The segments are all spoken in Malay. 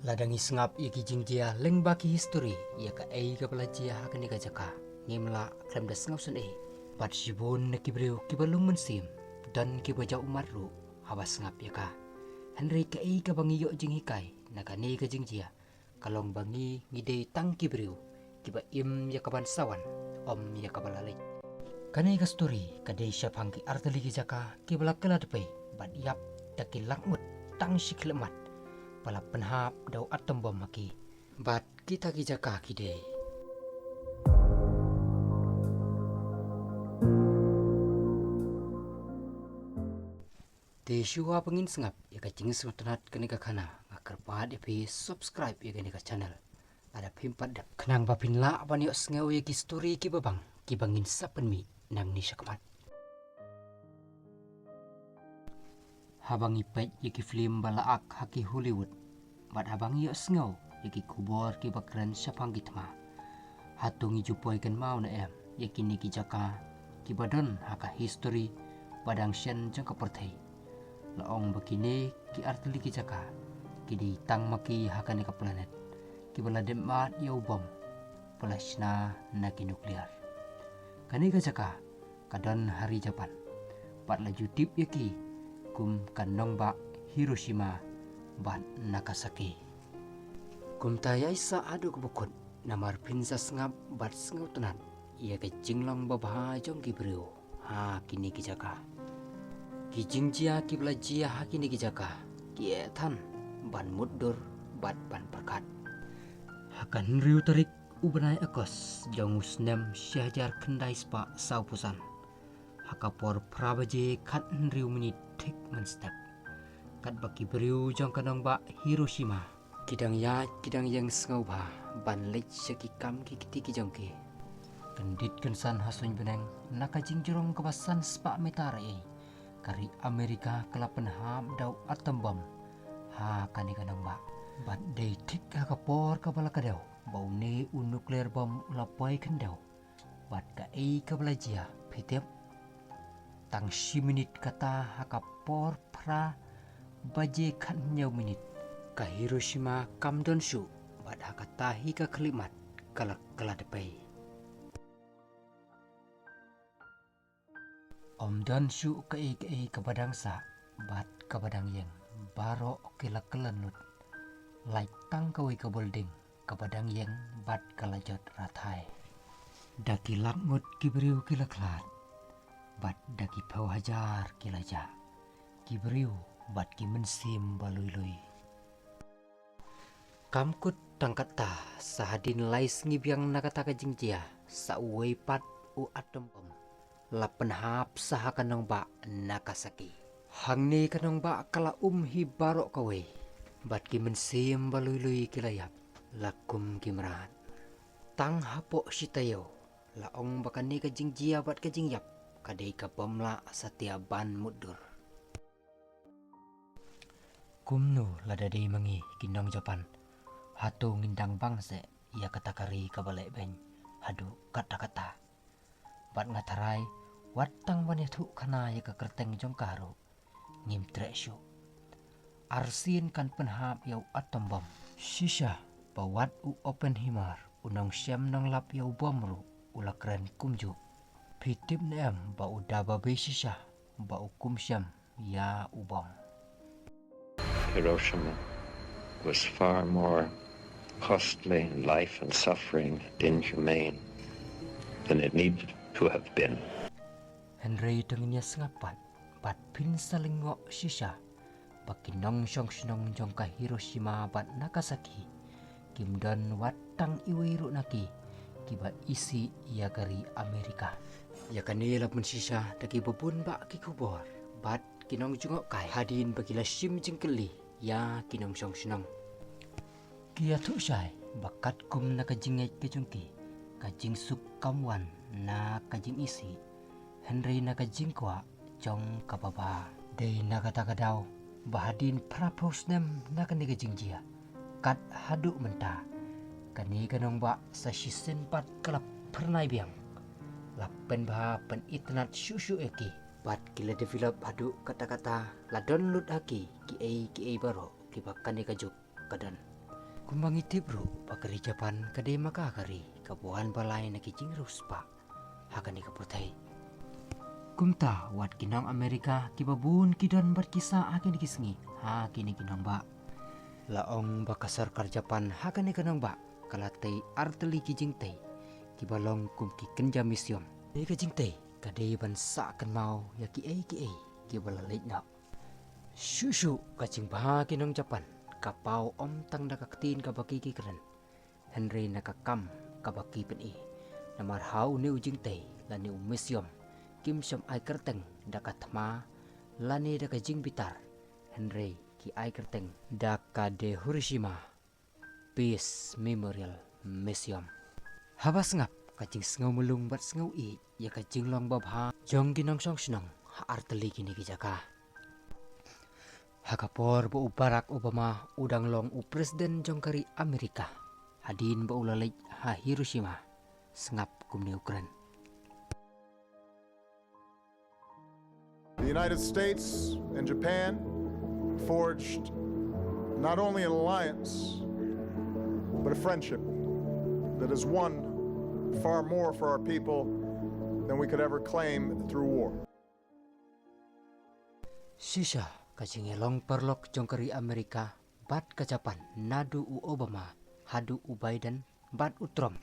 Ladangi sengap yaki jingjia leng baki history yaka ei ka pelajia hakani ka jaka ngimla klem da sengap sun bat shibun na kibriu kibalung mensim dan kibaja umaru hawa sengap yaka Henry ka ei ka bangi yo jing hikai naga ne ka jingjia kalong bangi ngide tang kibriu kiba im yaka ban sawan om yaka balalai kane ka story ka dei syapang ki artali ki jaka kibala kala depai bat yap taki lakmut tang shiklemat pala penhap dau atom bom maki bat kita ki jaka ki dei te shua pengin sengap ya ka jing sutanat kene ka khana ngakar pa de pi subscribe ya kene ka channel ada pimpat dap kenang bapin la ban yo sngau ya ki story ki babang ki bangin sapen mi nang ni syakmat habang ipet ya ki film balaak haki Hollywood bat habang yo sngau ya ki kubor ki bakran syapang gitma hatungi jupoi kan mau na em ya ki ni ki jaka ki badon haka history badang shen jang ka perthai laong bakine ki artli ki jaka ki di tang maki haka ni ka planet ki bala demat yo bom palashna na ki nuklear kani ka jaka kadon hari Japan bat la jutip yaki kum kanong ba Hiroshima bat Nagasaki kum tayai sa adu kubukut namar pinsa sengap bat sengau tenan ia ke jinglong babha jong ki brio ha kini ki jaka ki jingjia ki belajia ha kini ki jaka ki ethan ban muddur bat ban perkat hakan riu tarik ubenai akos jong usnem syahjar kendai spa saupusan hakapor prabaje kat riu menit tik menstep kat baki beriu jong kanong ba Hiroshima kidang ya kidang yang sengau ba ban lech syaki kam ki kitiki jong ki kendit kensan hasuin beneng naka jingjurong kebasan spa metare kari Amerika kelapen ham dau atom bom ha kani kanong ba bat dei tik hakapor kabala kadau bau ne nuklear bom lapoi kendau bat ka ei kabalajia pitep tang si minit kata hakapor pra baje kan nyau minit ka Hiroshima kam don su bat hakata hi ka kelimat kala depai om don su ka ei ka badang sa bat ka badang yang baro kila kelenut like tang kawi ka building ka badang yang bat kalajot rathai daki lakmut kibriu kila klat bat daki pau hajar kilaja kibriu bat ki mensim balui-lui kamkut tangkata sahadin lais ngibyang nakataka jingjia sa uwei pat u atom bom lapen hap saha kanong ba Nagasaki hangni kanong ba kala hi barok kawe bat ki mensim balui-lui kilayap lakum kimran tang hapo sitayo laong bakani ka jingjia bat ka jingyap kadai ka bomla satia ban mudur kumnu ladadei mangi kinong Japan hatu ngindang bangse ia katakari kabalek beng hadu kata-kata bat ngatarai watang wanethu kana ya ka kerteng jongkaro ngim tresyu arsin kan penhap yau atom bom shisha bawat u open himar unong syam nong lap yau bomru ula keren kumju pitip nem ba uda babe shisha ba ukum syam ya ubom Hiroshima was far more costly in life and suffering and inhumane than it needed to have been. Henry dengannya sengapat bat pin saling ngok shisha baki nong syong jongka Hiroshima bat Nagasaki kim don watang iwiru naki kiba isi ia gari Amerika ya kanila pun shisha daki bebun bak ki kubor bat kinong jungok kai hadin bagi lasim jengkeli ya kinong syong kia tu syai bakat kum na kajingai kejungki kajing suk kamwan na kajing isi Henry na kajing kwa jong kababa dei na kata kadau bahadin prapos nem na kani kajing jia kat hadu menta kani kanong ba sa shisen pat kalap pernai biang lapen bah pen internet syusyu eki bat kila develop hadu kata-kata ladon lut haki ki ei baro ki bakani kajuk kadan Kumbang itip bro, bakari Japan kade makakari, kabuhan balay na kijing ruspa, hakani kaputay. Kumta, wat kinang Amerika, kibabun kidan bat kisah akin kisngi, hakini kinang ba. Laong bakasar kar Japan, hakani kanang ba, kalatay arteli kijing tay, kibalong kumki kenja misyom. Di kijing tay, kade bansa kan mau, ya ki ay, kibalalik na. Shushu, kacing bah kinang Japan. Kapau om tang nakaktin kabaki kikren Henry nakakam kabaki pen namar hau ni ujing tei lani umisyom kim syam ai kerteng dakatma lani dakajing bitar Henry ki ai kerteng dakade Hiroshima Peace Memorial Museum habas ngap kacing sengau melung bat sengau ya kacing long babha jong ginong song senong ha arteli kini kijaka Hakapor bu Barack Obama udang long u presiden jongkari Amerika hadin bu ulalej ha Hiroshima sengap kumni Ukraine. The United States and Japan forged not only an alliance but a friendship that has won far more for our people than we could ever claim through war. Sisa kacing elong perlok jongkari Amerika bat ke Japan nadu u Obama hadu u Biden bat u Trump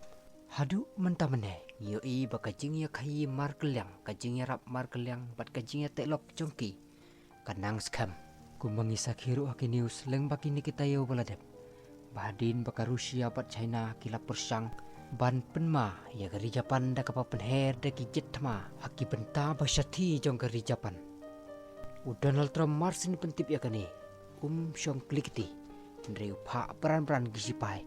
hadu mentamene yoi bakajing ya kai markelyang kajing ya rap markelyang bat kajing ya telok jongki kanang scam kumangisak hiru haki news leng bakini kita yo baladep badin baka Rusia bat China kilap persang ban penma ya gari Japan da kapa penher da ki jetma haki benta basyati jongkari Japan Donald Trump marsin pentip ya kani syong klikti ndre upha peran-peran gisipai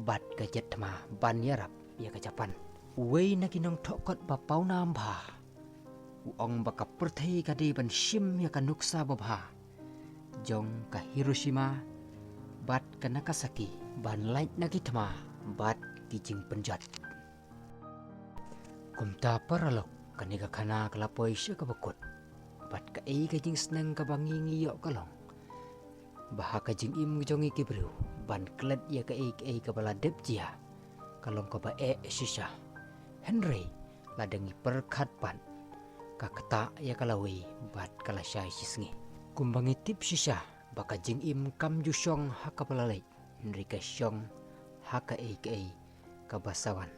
bat gajet ma ban yarap ya ke Japan wei na kinong thokot bapau namba uong baka perthai kadi ban sim ya kanuksa babha jong ka Hiroshima bat ka Nagasaki ban light na kitma bat kijing penjat kumta paralok kaniga kana kalapoy siya kabakot bat ka ay kajing senang kabangi ngiyok kalong baha kajing im jongi kibru ban klet ya ka ay kabala dep jia kalong ka ba sisa Henry ladangi perkat pan kaketa ya kalawi bat kalasay sisngi kumbangi tip sisa baka jing im kam jusyong hakabalalay Henry ka syong haka ay kabasawan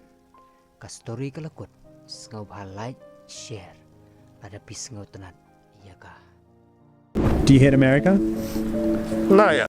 ka story kalakot sengaw bahalay share ada pisngaw tenat. Do you hate America? Not yet.